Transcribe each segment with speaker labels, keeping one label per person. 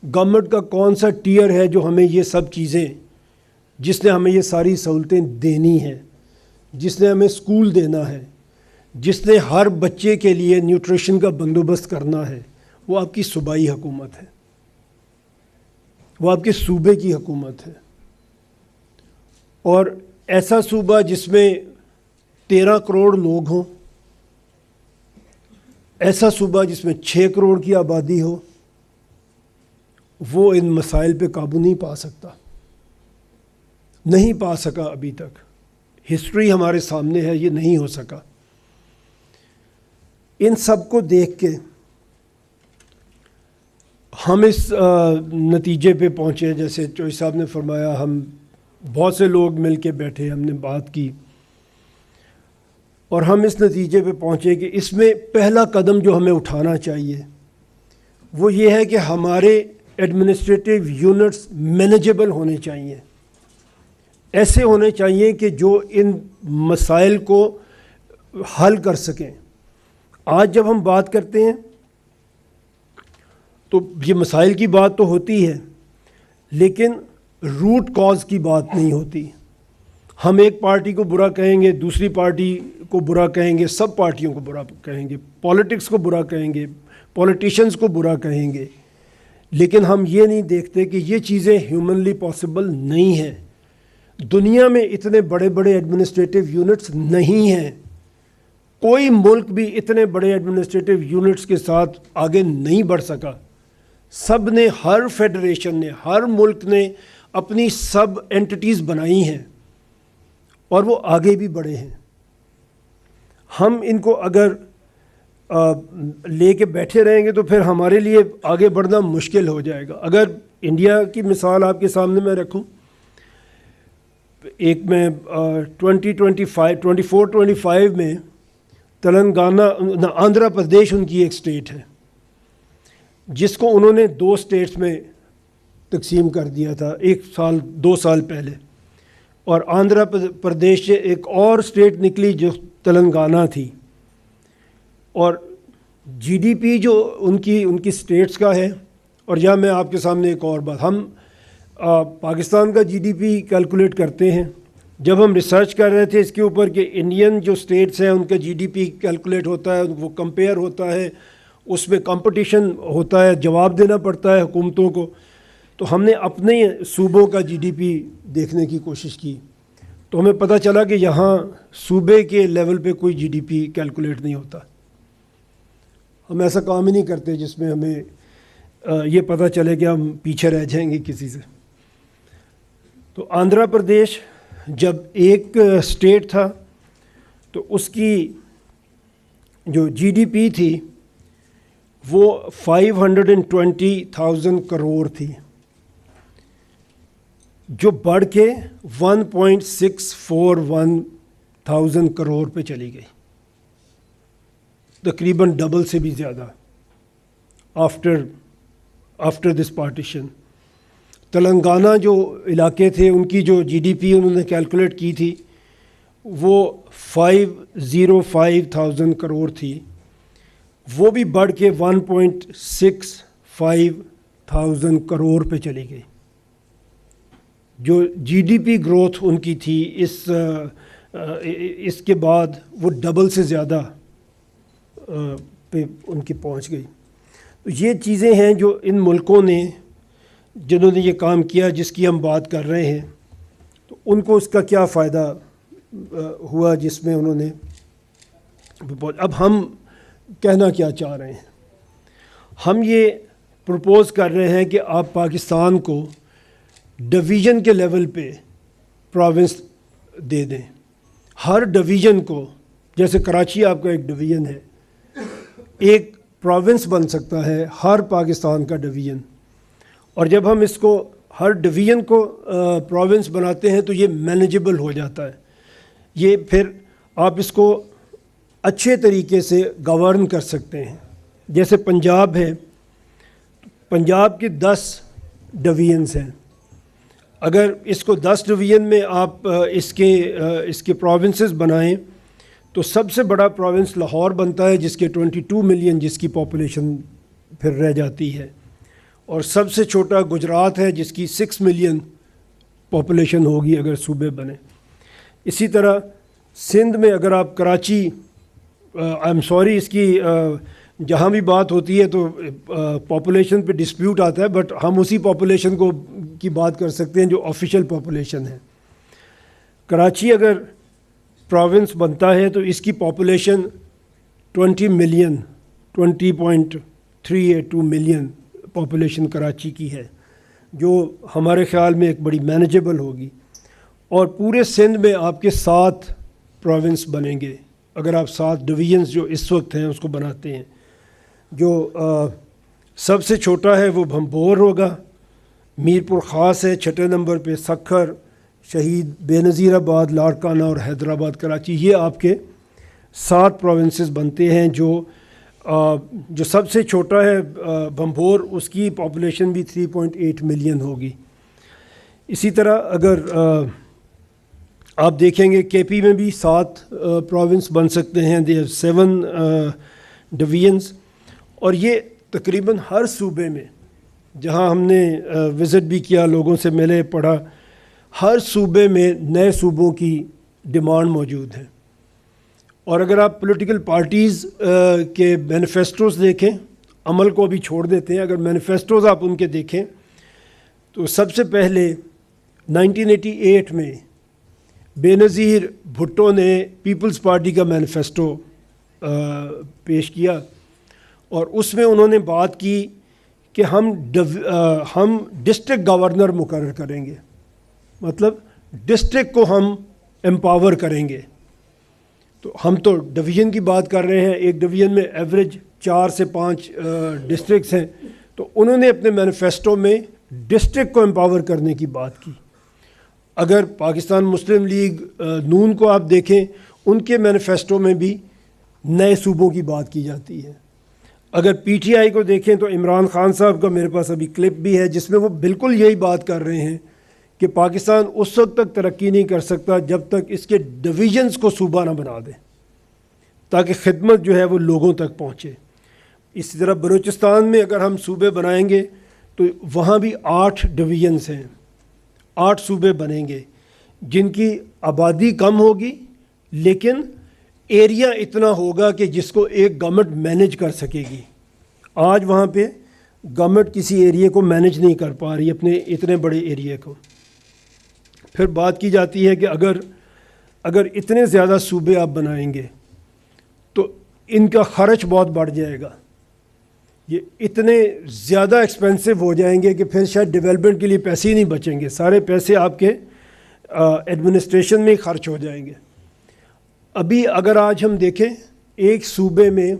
Speaker 1: Government کا کون سا ٹیئر ہے جو ہمیں یہ سب چیزیں، جس نے ہمیں یہ ساری سہولتیں دینی ہیں، جس نے ہمیں اسکول دینا ہے، جس نے ہر بچے کے لیے نیوٹریشن کا بندوبست کرنا ہے، وہ آپ کی صوبائی حکومت ہے، وہ آپ کے صوبے کی حکومت ہے۔ اور ایسا صوبہ جس میں 13 کروڑ لوگ ہوں، ایسا صوبہ جس میں 6 کروڑ کی آبادی ہو، وہ ان مسائل پہ قابو نہیں پا سکتا، نہیں پا سکا ابھی تک۔ ہسٹری ہمارے سامنے ہے، یہ نہیں ہو سکا۔ ان سب کو دیکھ کے ہم اس نتیجے پہ پہنچے، جیسے چوئی صاحب نے فرمایا، ہم بہت سے لوگ مل کے بیٹھے، ہم نے بات کی اور ہم اس نتیجے پہ پہنچے کہ اس میں پہلا قدم جو ہمیں اٹھانا چاہیے وہ یہ ہے کہ ہمارے ایڈمنسٹریٹو یونٹس مینیجیبل ہونے چاہیے، ایسے ہونے چاہیے کہ جو ان مسائل کو حل کر سکیں۔ آج جب ہم بات کرتے ہیں تو یہ مسائل کی بات تو ہوتی ہے، لیکن روٹ کاز کی بات نہیں ہوتی۔ ہم ایک پارٹی کو برا کہیں گے، دوسری پارٹی کو برا کہیں گے، سب پارٹیوں کو برا کہیں گے، پالیٹکس کو برا کہیں گے، پولیٹیشنز کو برا کہیں گے، لیکن ہم یہ نہیں دیکھتے کہ یہ چیزیں ہیومنلی پاسبل نہیں ہیں۔ دنیا میں اتنے بڑے بڑے ایڈمنسٹریٹو یونٹس نہیں ہیں، کوئی ملک بھی اتنے بڑے ایڈمنسٹریٹو یونٹس کے ساتھ آگے نہیں بڑھ سکا۔ سب نے، ہر فیڈریشن نے، ہر ملک نے اپنی سب اینٹیز بنائی ہیں اور وہ آگے بھی بڑھے ہیں۔ ہم ان کو اگر لے کے بیٹھے رہیں گے تو پھر ہمارے لیے آگے بڑھنا مشکل ہو جائے گا۔ اگر انڈیا کی مثال آپ کے سامنے میں رکھوں، ایک میں 24-25 میں تلنگانہ، آندھرا پردیش ان کی ایک اسٹیٹ ہے جس کو انہوں نے 2 اسٹیٹس میں تقسیم کر دیا تھا 2 سال پہلے، اور آندھرا پردیش سے ایک اور اسٹیٹ نکلی جو تلنگانہ تھی، اور جی ڈی پی جو ان کی اسٹیٹس کا ہے۔ اور یہاں میں آپ کے سامنے ایک اور بات، ہم پاکستان کا جی ڈی پی کیلکولیٹ کرتے ہیں، جب ہم ریسرچ کر رہے تھے اس کے اوپر کہ انڈین جو اسٹیٹس ہیں ان کا جی ڈی پی کیلکولیٹ ہوتا ہے، وہ کمپیئر ہوتا ہے، اس میں کمپٹیشن ہوتا ہے، جواب دینا پڑتا ہے حکومتوں کو، تو ہم نے اپنے صوبوں کا جی ڈی پی دیکھنے کی کوشش کی، تو ہمیں پتہ چلا کہ یہاں صوبے کے لیول پہ کوئی جی ڈی پی کیلکولیٹ نہیں ہوتا۔ ہم ایسا کام ہی نہیں کرتے جس میں ہمیں یہ پتہ چلے کہ ہم پیچھے رہ جائیں گے کسی سے۔ تو آندھرا پردیش جب ایک اسٹیٹ تھا تو اس کی جو جی ڈی پی تھی وہ 520,000 کروڑ تھی، جو بڑھ کے 1.641 کروڑ پہ چلی گئی، تقریباً ڈبل سے بھی زیادہ آفٹر دس پارٹیشن۔ تلنگانہ جو علاقے تھے ان کی جو جی ڈی پی انہوں نے کیلکولیٹ کی تھی وہ 505,000 کروڑ تھی، وہ بھی بڑھ کے 1.65,000 کروڑ پہ چلی گئی۔ جو G D P growth in کی تھی اس کے بعد وہ ڈبل سے زیادہ پہ ان کی پہنچ گئی۔ تو یہ چیزیں ہیں جو ان ملکوں نے، جنہوں نے یہ کام کیا جس کی ہم بات کر رہے ہیں، تو ان کو اس کا کیا فائدہ ہوا جس میں انہوں نے۔ اب ہم کہنا کیا چاہ رہے ہیں، ہم یہ پروپوز کر رہے ہیں کہ آپ پاکستان کو ڈویژن کے لیول پہ پروونس دے دیں، ہر ڈویژن کو، جیسے کراچی آپ کا ایک ڈویژن ہے، ایک پروونس بن سکتا ہے ہر پاکستان کا ڈویژن، اور جب ہم اس کو ہر ڈویژن کو پروونس بناتے ہیں تو یہ مینیجیبل ہو جاتا ہے، یہ پھر آپ اس کو اچھے طریقے سے گورن کر سکتے ہیں۔ جیسے پنجاب ہے، پنجاب کے 10 ڈویژنس ہیں، اگر اس کو 10 ڈویژن میں آپ اس کے پروونسز بنائیں تو سب سے بڑا پروونس لاہور بنتا ہے، جس کے 22 ملین جس کی پاپولیشن پھر رہ جاتی ہے، اور سب سے چھوٹا گجرات ہے جس کی 6 ملین پاپولیشن ہوگی اگر صوبے بنے. اسی طرح سندھ میں اگر آپ کراچی آئی ایم سوری اس کی جہاں بھی بات ہوتی ہے تو پاپولیشن پہ ڈسپیوٹ آتا ہے، بٹ ہم اسی پاپولیشن کی بات کر سکتے ہیں جو آفیشیل پاپولیشن ہے. کراچی اگر پروونس بنتا ہے تو اس کی population 20 million 20.382 million population Karachi کی ہے، جو ہمارے خیال میں ایک بڑی مینیجیبل ہوگی. اور پورے سندھ میں آپ کے 7 پروونس بنیں گے اگر آپ 7 ڈویژنز جو اس وقت ہیں اس کو بناتے ہیں. جو سب سے چھوٹا ہے وہ بھمبور ہوگا، میرپور خاص ہے 6 نمبر پہ، سکھر، شہید بے نظیر آباد، لاڑکانہ اور حیدرآباد کراچی. یہ آپ کے 7 پروونسز بنتے ہیں. جو سب سے چھوٹا ہے بھمبور، اس کی پاپولیشن بھی 3.8 ملین ہوگی. اسی طرح اگر آپ دیکھیں گے کے پی میں بھی 7 پروونس بن سکتے ہیں، دے 7 ڈویژنز. اور یہ تقریباً ہر صوبے میں جہاں ہم نے وزٹ بھی کیا، لوگوں سے ملے، پڑھا، ہر صوبے میں نئے صوبوں کی ڈیمانڈ موجود ہے. اور اگر آپ پولیٹیکل پارٹیز کے مینیفیسٹوز دیکھیں، عمل کو ابھی چھوڑ دیتے ہیں، اگر مینیفیسٹوز آپ ان کے دیکھیں تو سب سے پہلے 1988 میں بے نظیر بھٹو نے پیپلز پارٹی کا مینیفیسٹو پیش کیا، اور اس میں انہوں نے بات کی کہ ہم ڈسٹرکٹ گورنر مقرر کریں گے، مطلب ڈسٹرکٹ کو ہم امپاور کریں گے. تو ہم تو ڈویژن کی بات کر رہے ہیں، ایک ڈویژن میں ایوریج 4 سے 5 ڈسٹرکٹس ہیں. تو انہوں نے اپنے مینیفیسٹو میں ڈسٹرکٹ کو امپاور کرنے کی بات کی. اگر پاکستان مسلم لیگ نون کو آپ دیکھیں، ان کے مینیفیسٹو میں بھی نئے صوبوں کی بات کی جاتی ہے. اگر پی ٹی آئی کو دیکھیں تو عمران خان صاحب کا میرے پاس ابھی کلپ بھی ہے جس میں وہ بالکل یہی بات کر رہے ہیں کہ پاکستان اس وقت تک ترقی نہیں کر سکتا جب تک اس کے ڈویژنز کو صوبہ نہ بنا دے، تاکہ خدمت جو ہے وہ لوگوں تک پہنچے. اسی طرح بلوچستان میں اگر ہم صوبے بنائیں گے تو وہاں بھی 8 ڈویژنز ہیں، 8 صوبے بنیں گے جن کی آبادی کم ہوگی لیکن ایریا اتنا ہوگا کہ جس کو ایک گورنمنٹ مینیج کر سکے گی. آج وہاں پہ گورنمنٹ کسی ایریے کو مینیج نہیں کر پا رہی، اپنے اتنے بڑے ایریے کو. پھر بات کی جاتی ہے کہ اگر اتنے زیادہ صوبے آپ بنائیں گے تو ان کا خرچ بہت بڑھ جائے گا، یہ اتنے زیادہ ایکسپینسو ہو جائیں گے کہ پھر شاید ڈیولپمنٹ کے لیے پیسے ہی نہیں بچیں گے، سارے پیسے آپ کے ایڈمنسٹریشن میں ہی خرچ ہو جائیں گے. ابھی اگر آج ہم دیکھیں ایک صوبے میں،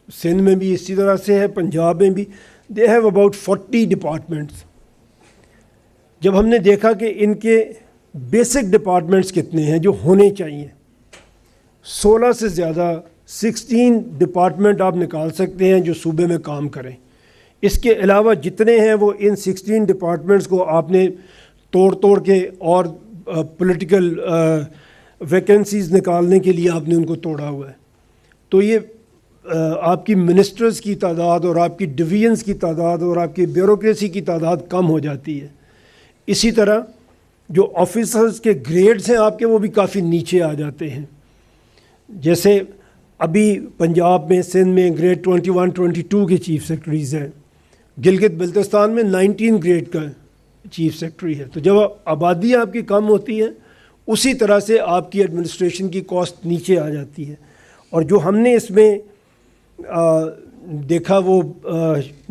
Speaker 1: سندھ میں بھی اسی طرح سے ہے، پنجاب میں بھی، دے ہیو اباؤٹ 40 ڈپارٹمنٹس. جب ہم نے دیکھا کہ ان کے بیسک ڈپارٹمنٹس کتنے ہیں جو ہونے چاہیے، 16 سے زیادہ 16 ڈپارٹمنٹ آپ نکال سکتے ہیں جو صوبے میں کام کریں. اس کے علاوہ جتنے ہیں وہ ان 16 ڈپارٹمنٹس کو آپ نے توڑ کے اور پولیٹیکل ویکنسیز نکالنے کے لیے آپ نے ان کو توڑا ہوا ہے. تو یہ آپ کی منسٹرز کی تعداد اور آپ کی ڈویژنز کی تعداد اور آپ کی بیوروکریسی کی تعداد کم ہو جاتی ہے. اسی طرح جو آفیسرز کے گریڈز ہیں آپ کے وہ بھی کافی نیچے آ جاتے ہیں. جیسے ابھی پنجاب میں، سندھ میں گریڈ 21 22 کے چیف سیکرٹریز ہیں، گلگت بلتستان میں 19 گریڈ کا چیف سیکرٹری ہے. تو جب آبادی آپ کی کم ہوتی ہے اسی طرح سے آپ کی ایڈمنسٹریشن کی کاسٹ نیچے آ جاتی ہے. اور جو ہم نے اس میں دیکھا وہ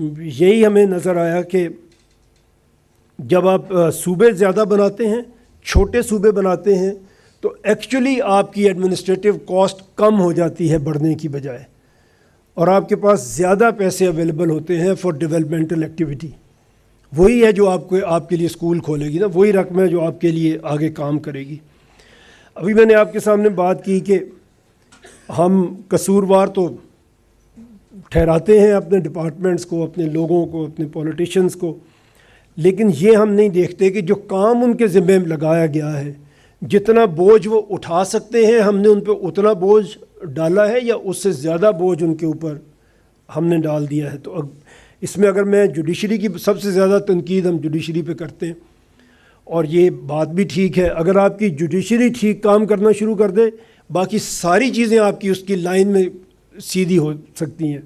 Speaker 1: یہی ہمیں نظر آیا کہ جب آپ صوبے زیادہ بناتے ہیں، چھوٹے صوبے بناتے ہیں، تو ایکچولی آپ کی ایڈمنسٹریٹو کاسٹ کم ہو جاتی ہے بڑھنے کی بجائے، اور آپ کے پاس زیادہ پیسے اویلیبل ہوتے ہیں فار ڈیولپمنٹل ایکٹیویٹی. وہی ہے جو آپ کے لیے اسکول کھولے گی نا، وہی رقم ہے جو آپ کے لیے آگے کام کرے گی. ابھی میں نے آپ کے سامنے بات کی کہ ہم قصوروار تو ٹھہراتے ہیں اپنے ڈپارٹمنٹس کو، اپنے لوگوں کو، اپنے پولیٹیشنز کو، لیکن یہ ہم نہیں دیکھتے کہ جو کام ان کے ذمے میں لگایا گیا ہے، جتنا بوجھ وہ اٹھا سکتے ہیں ہم نے ان پہ اتنا بوجھ ڈالا ہے یا اس سے زیادہ بوجھ ان کے اوپر ہم نے ڈال دیا ہے. تو اس میں اگر میں جوڈیشری کی سب سے زیادہ تنقید ہم جوڈیشری پہ کرتے ہیں، اور یہ بات بھی ٹھیک ہے، اگر آپ کی جوڈیشری ٹھیک کام کرنا شروع کر دے باقی ساری چیزیں آپ کی اس کی لائن میں سیدھی ہو سکتی ہیں.